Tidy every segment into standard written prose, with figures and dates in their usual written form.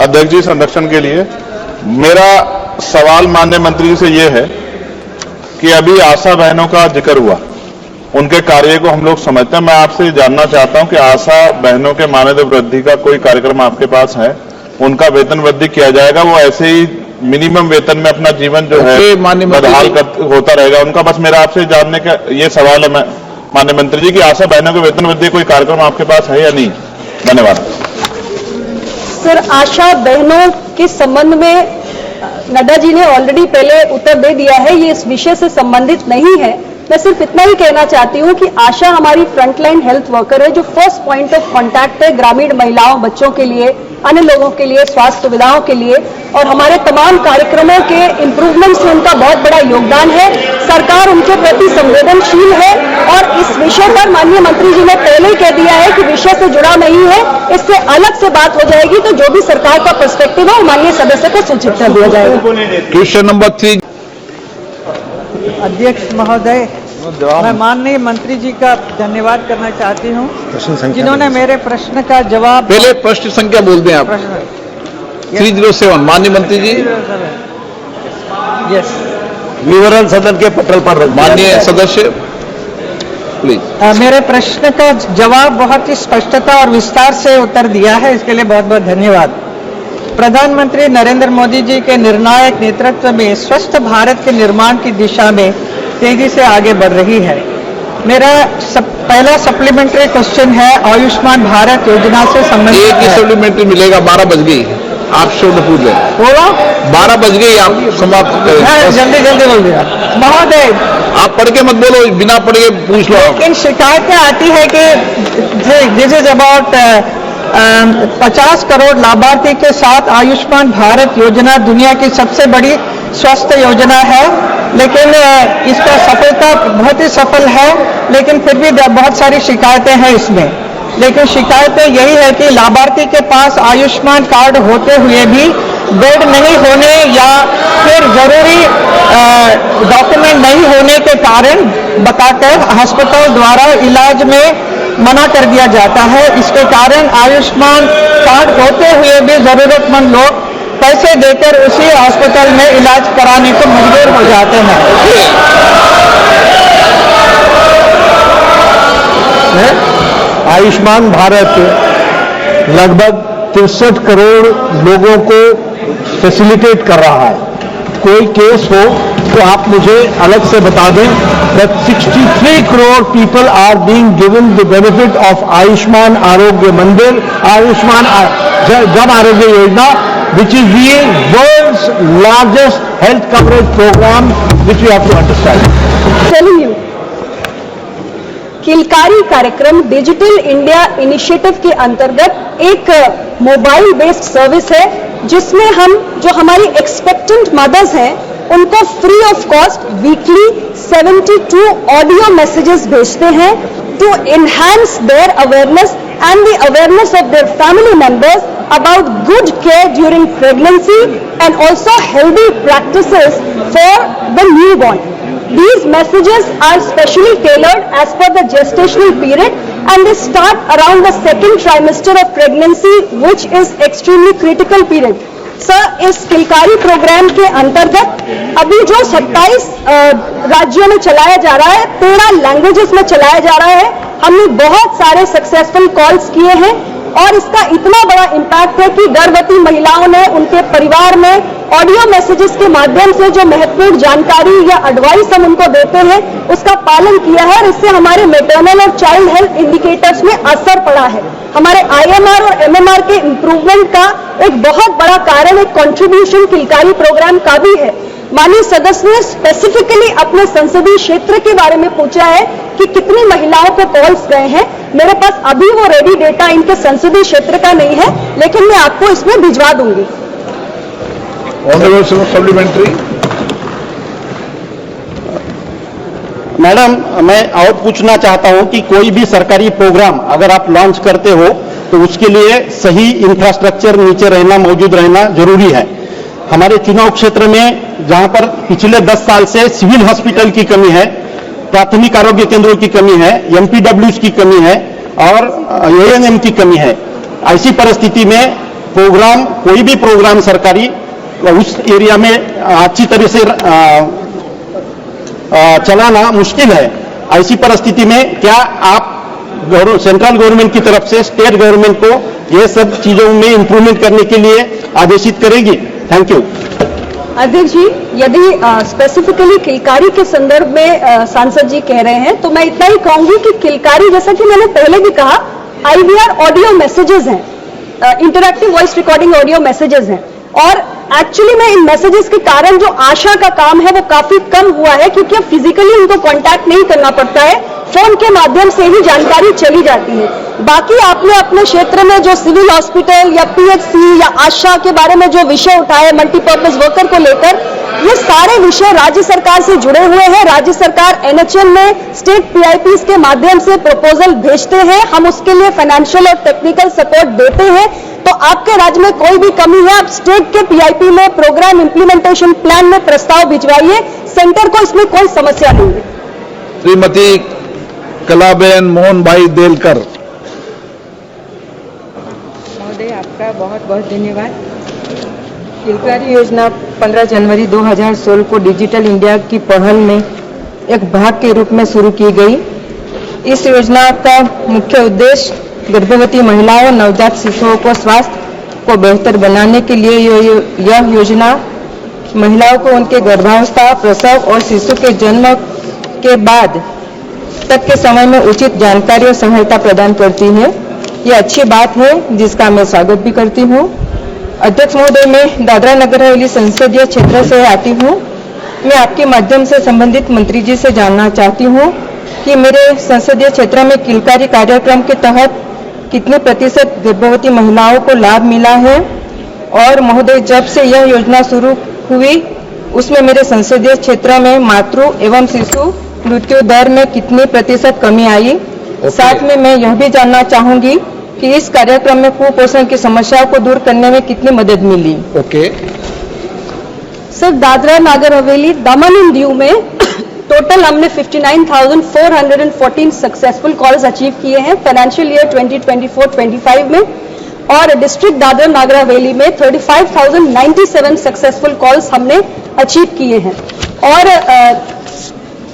अध्यक्ष जी संरक्षण के लिए। मेरा सवाल माननीय मंत्री जी से ये है कि अभी आशा बहनों का जिक्र हुआ, उनके कार्य को हम लोग समझते हैं। मैं आपसे जानना चाहता हूं कि आशा बहनों के मानदेय वृद्धि का कोई कार्यक्रम आपके पास है? उनका वेतन वृद्धि किया जाएगा? वो ऐसे ही मिनिमम वेतन में अपना जीवन जो है बदहाल होता रहेगा? उनका बस मेरा आपसे जानने का ये सवाल है माननीय मंत्री जी कि आशा बहनों के वेतन वृद्धि कोई कार्यक्रम आपके पास है या नहीं? धन्यवाद। सर, आशा बहनों के संबंध में नड्डा जी ने ऑलरेडी पहले उत्तर दे दिया है, ये इस विषय से संबंधित नहीं है। मैं सिर्फ इतना ही कहना चाहती हूँ कि आशा हमारी फ्रंटलाइन हेल्थ वर्कर है, जो फर्स्ट पॉइंट ऑफ कांटेक्ट है ग्रामीण महिलाओं, बच्चों के लिए, अन्य लोगों के लिए, स्वास्थ्य सुविधाओं के लिए, और हमारे तमाम कार्यक्रमों के इंप्रूवमेंट्स में उनका बहुत बड़ा योगदान है। सरकार उनके प्रति संवेदनशील है और इस विषय पर माननीय मंत्री जी ने पहले ही कह दिया है कि विषय से जुड़ा नहीं है, इससे अलग से बात हो जाएगी, तो जो भी सरकार का पर्सपेक्टिव है वो माननीय सदस्य को सूचित कर दिया जाएगा। Question number 3। अध्यक्ष महोदय, मैं माननीय मंत्री जी का धन्यवाद करना चाहती हूं, जिन्होंने मेरे प्रश्न का जवाब। पहले प्रश्न संख्या बोल दें आप। 307 माननीय मंत्री जी। यस, विवरण सदन के पटल पर माननीय सदस्य प्लीज। मेरे प्रश्न का जवाब बहुत ही स्पष्टता और विस्तार से उत्तर दिया है, इसके लिए बहुत बहुत धन्यवाद। प्रधानमंत्री नरेंद्र मोदी जी के निर्णायक नेतृत्व में स्वस्थ भारत के निर्माण की दिशा में तेजी से आगे बढ़ रही है। मेरा पहला सप्लीमेंट्री क्वेश्चन है आयुष्मान भारत योजना से संबंधित। एक ही सप्लीमेंट्री मिलेगा, 12 बज गई, आप शुद्ध पूछ लें। बोला 12 बज गई, आप समाप्त करें। जल्दी जल्दी बोल दिया महोदय। आप पढ़ के मत बोलो, बिना पढ़ के पूछ लो। लेकिन शिकायतें आती है कि दिस इज अबाउट 50 करोड़ लाभार्थी के साथ आयुष्मान भारत योजना दुनिया की सबसे बड़ी स्वास्थ्य योजना है, लेकिन इसका सफलता बहुत ही सफल है, लेकिन फिर भी बहुत सारी शिकायतें हैं इसमें। लेकिन शिकायतें यही है कि लाभार्थी के पास आयुष्मान कार्ड होते हुए भी बेड नहीं होने या फिर जरूरी डॉक्यूमेंट नहीं होने के कारण बताकर अस्पताल द्वारा इलाज में मना कर दिया जाता है। इसके कारण आयुष्मान कार्ड होते हुए भी जरूरतमंद लोग पैसे देकर उसी अस्पताल में इलाज कराने को मजबूर हो जाते हैं। आयुष्मान भारत लगभग 63 करोड़ लोगों को फैसिलिटेट कर रहा है। कोई केस हो तो आप मुझे अलग से बता दें। that 63 crore people are being given the benefit of Ayushman आरोग्य मंदिर, Ayushman Jan Arogya Yojana, which is the world's largest health coverage program, which we have to understand. Telling you, किलकारी कार्यक्रम डिजिटल इंडिया इनिशिएटिव के अंतर्गत एक मोबाइल बेस्ड सर्विस है, जिसमें हम जो हमारी एक्सपेक्टेंट मदर्स हैं उनको free of cost weekly 72 audio messages भेजते हैं to enhance their awareness and the awareness of their family members about good care during pregnancy and also healthy practices for the newborn. These messages are specially tailored as per the gestational period and they start around the second trimester of pregnancy, which is extremely critical period. Sir, इस किलकारी programme के अंतर्गत अभी जो 27 राज्यों में चलाया जा रहा है, 13 लैंग्वेजेस में चलाया जा रहा है। हमने बहुत सारे सक्सेसफुल कॉल्स किए हैं और इसका इतना बड़ा इम्पैक्ट है कि गर्भवती महिलाओं ने उनके परिवार में ऑडियो मैसेजेस के माध्यम से जो महत्वपूर्ण जानकारी या एडवाइस हम उनको देते हैं उसका पालन किया है, और इससे हमारे मैटरनल और चाइल्ड हेल्थ इंडिकेटर्स में असर पड़ा है। हमारे IMR और MMR के इम्प्रूवमेंट का एक बहुत बड़ा कारण, एक कंट्रीब्यूशन किलकारी प्रोग्राम का भी है। माननीय सदस्य ने स्पेसिफिकली अपने संसदीय क्षेत्र के बारे में पूछा है कि कितनी महिलाओं को कॉल्स गए हैं। मेरे पास अभी वो रेडी डेटा इनके संसदीय क्षेत्र का नहीं है, लेकिन मैं आपको इसमें भिजवा दूंगी। सप्लीमेंट्री। मैडम, मैं और पूछना चाहता हूं कि कोई भी सरकारी प्रोग्राम अगर आप लॉन्च करते हो तो उसके लिए सही इंफ्रास्ट्रक्चर नीचे रहना, मौजूद रहना जरूरी है। हमारे चुनाव क्षेत्र में जहां पर पिछले 10 साल से सिविल हॉस्पिटल की कमी है, प्राथमिक आरोग्य केंद्रों की कमी है, MPWs की कमी है और ANM की कमी है। ऐसी परिस्थिति में प्रोग्राम, कोई भी प्रोग्राम सरकारी उस एरिया में अच्छी तरह से चलाना मुश्किल है। ऐसी परिस्थिति में क्या आप सेंट्रल गवर्नमेंट की तरफ से स्टेट गवर्नमेंट को ये सब चीजों में इंप्रूवमेंट करने के लिए आदेशित करेगी? Thank you. अध्यक्ष जी, यदि स्पेसिफिकली किलकारी के संदर्भ में सांसद जी कह रहे हैं तो मैं इतना ही कहूंगी कि किलकारी, जैसा कि मैंने पहले भी कहा, IVR ऑडियो मैसेजेस हैं, interactive voice recording audio messages हैं, और एक्चुअली में इन मैसेजेस के कारण जो आशा का काम है वो काफी कम हुआ है, क्योंकि अब फिजिकली उनको कांटेक्ट नहीं करना पड़ता है, फोन के माध्यम से ही जानकारी चली जाती है। बाकी आपने अपने क्षेत्र में जो सिविल हॉस्पिटल या PHC या आशा के बारे में जो विषय उठाए मल्टीपर्पज वर्कर को लेकर, ये सारे विषय राज्य सरकार से जुड़े हुए हैं। राज्य सरकार NHM में स्टेट PIPs के माध्यम से प्रपोजल भेजते हैं, हम उसके लिए फाइनेंशियल और टेक्निकल सपोर्ट देते हैं। तो आपके राज्य में कोई भी कमी है, आप स्टेट के PIP में प्रोग्राम इंप्लीमेंटेशन प्लान में प्रस्ताव भिजवाइए, सेंटर को इसमें कोई समस्या नहीं है। श्रीमती कलाबेन मोहन भाई देलकर। महोदय, आपका बहुत बहुत धन्यवाद। किलकारी योजना 15 जनवरी 2016 को डिजिटल इंडिया की पहल में एक भाग के रूप में शुरू की गई। इस योजना का मुख्य उद्देश्य गर्भवती महिलाओं और नवजात शिशुओं को स्वास्थ्य को बेहतर बनाने के लिए यह योजना महिलाओं को उनके गर्भावस्था, प्रसव और शिशु के जन्म के बाद तक के समय में उचित जानकारी और सहायता प्रदान करती है। ये अच्छी बात है जिसका मैं स्वागत भी करती हूँ। अध्यक्ष महोदय, मैं दादरा नगर हवेली संसदीय क्षेत्र से आती हूँ। मैं आपके माध्यम से संबंधित मंत्री जी से जानना चाहती हूँ कि मेरे संसदीय क्षेत्र में किलकारी कार्यक्रम के तहत कितने प्रतिशत गर्भवती महिलाओं को लाभ मिला है, और महोदय जब से यह योजना शुरू हुई उसमें मेरे संसदीय क्षेत्र में मातृ एवं शिशु मृत्यु दर में कितनी प्रतिशत कमी आई। साथ में मैं यह भी जानना चाहूंगी कि इस कार्यक्रम में कुपोषण की समस्याओं को दूर करने में कितनी मदद मिली। Sir, Dadra Nagar Haveli, Daman and Diu में टोटल हमने 59,414 सक्सेसफुल कॉल्स अचीव किए हैं फाइनेंशियल ईयर 2024-25 में, और डिस्ट्रिक्ट दादरा नागर हवेली में 35,097 सक्सेसफुल कॉल्स हमने अचीव किए हैं। और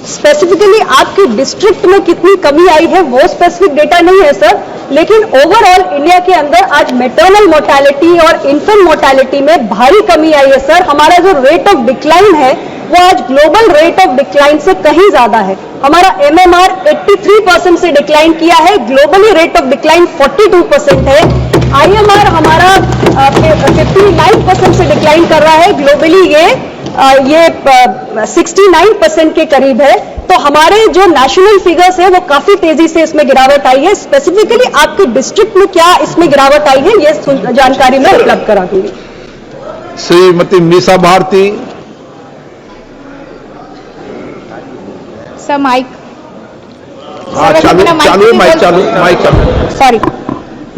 स्पेसिफिकली आपके डिस्ट्रिक्ट में कितनी कमी आई है वो स्पेसिफिक डेटा नहीं है सर, लेकिन ओवरऑल इंडिया के अंदर आज मैटरनल मोर्टेलिटी और इन्फेंट मोर्टेलिटी में भारी कमी आई है सर। हमारा जो रेट ऑफ डिक्लाइन है वो आज ग्लोबल रेट ऑफ डिक्लाइन से कहीं ज्यादा है। हमारा MMR 83% से डिक्लाइन किया है, ग्लोबली रेट ऑफ डिक्लाइन 42% है। IMR हमारा 59% से डिक्लाइन कर रहा है, ग्लोबली ये 69% के करीब है। तो हमारे जो नेशनल फिगर्स है वो काफी तेजी से इसमें गिरावट आई है। स्पेसिफिकली आपके डिस्ट्रिक्ट में क्या इसमें गिरावट आई है ये जानकारी मैं उपलब्ध करा दूंगी। श्रीमती मीसा भारती। सर, माइक चालू। सॉरी।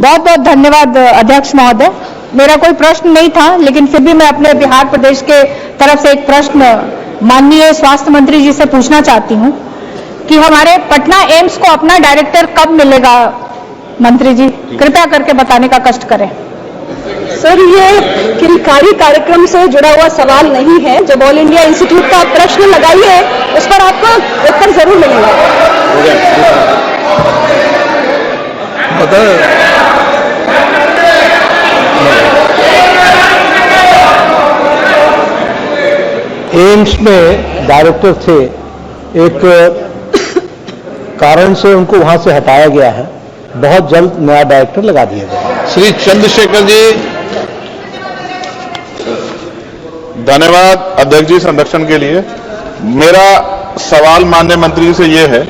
बहुत बहुत धन्यवाद अध्यक्ष महोदय। मेरा कोई प्रश्न नहीं था, लेकिन फिर भी मैं अपने बिहार प्रदेश के तरफ से एक प्रश्न माननीय स्वास्थ्य मंत्री जी से पूछना चाहती हूँ कि हमारे पटना एम्स को अपना डायरेक्टर कब मिलेगा? मंत्री जी कृपया करके बताने का कष्ट करें। सर, ये किलकारी कार्यक्रम से जुड़ा हुआ सवाल नहीं है। जब ऑल इंडिया इंस्टीट्यूट का प्रश्न लगाइए उस पर आपको उत्तर जरूर मिलेगा। एम्स में डायरेक्टर थे, एक कारण से उनको वहां से हटाया गया है। बहुत जल्द नया डायरेक्टर लगा दिया जाएगा। श्री चंद्रशेखर जी। धन्यवाद अध्यक्ष जी संरक्षण के लिए। मेरा सवाल माननीय मंत्री जी से यह है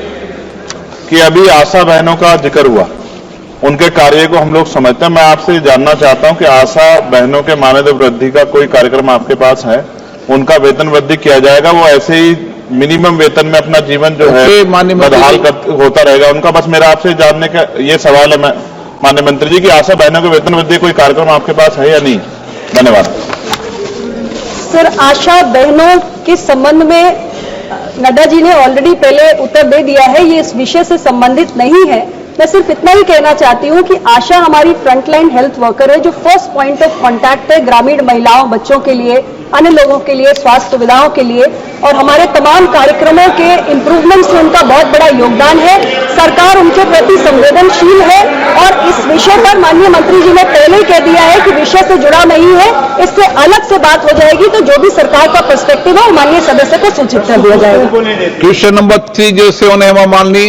कि अभी आशा बहनों का जिक्र हुआ, उनके कार्य को हम लोग समझते हैं। मैं आपसे जानना चाहता हूं कि आशा बहनों के मानदेय वृद्धि का कोई कार्यक्रम आपके पास है? उनका वेतन वृद्धि किया जाएगा? वो ऐसे ही मिनिमम वेतन में अपना जीवन जो है बदहाल होता रहेगा? उनका बस मेरा आपसे जानने का ये सवाल है माननीय मंत्री जी कि आशा बहनों के वेतन वृद्धि कोई कार्यक्रम आपके पास है या नहीं? धन्यवाद। सर, आशा बहनों के संबंध में नड्डा जी ने ऑलरेडी पहले उत्तर दे दिया है, ये इस विषय से संबंधित नहीं है। मैं सिर्फ इतना ही कहना चाहती हूँ कि आशा हमारी फ्रंटलाइन हेल्थ वर्कर है, जो फर्स्ट पॉइंट ऑफ कांटेक्ट है ग्रामीण महिलाओं, बच्चों के लिए, अन्य लोगों के लिए, स्वास्थ्य सुविधाओं के लिए, और हमारे तमाम कार्यक्रमों के इंप्रूवमेंट्स में उनका बहुत बड़ा योगदान है। सरकार उनके प्रति संवेदनशील है और इस विषय पर माननीय मंत्री जी ने पहले ही कह दिया है कि विषय से जुड़ा नहीं है, इससे अलग से बात हो जाएगी, तो जो भी सरकार का पर्सपेक्टिव है वो माननीय सदस्य को सूचित कर दिया जाएगा। Question number 307 Hema Malini.